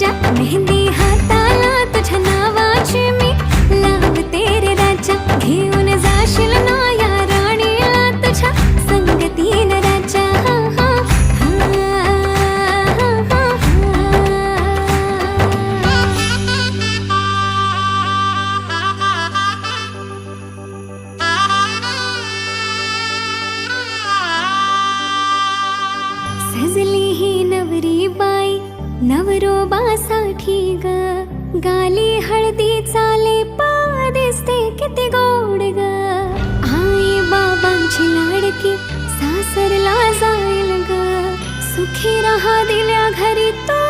राजा, मेहंदी हाताला तुझ्या नावाची मी लावते रे राजा. घेऊन जाशील ना या राणीला तुझ्या संगतीन राजा. सजली ही नवरी बाई नवरोबासाठी ग, गाली हळदी चाले पा दिसते किती गोड ग. आई बाबांची लाडकी सासरला जाईल ग, सुखी राहा दिल्या घरी तो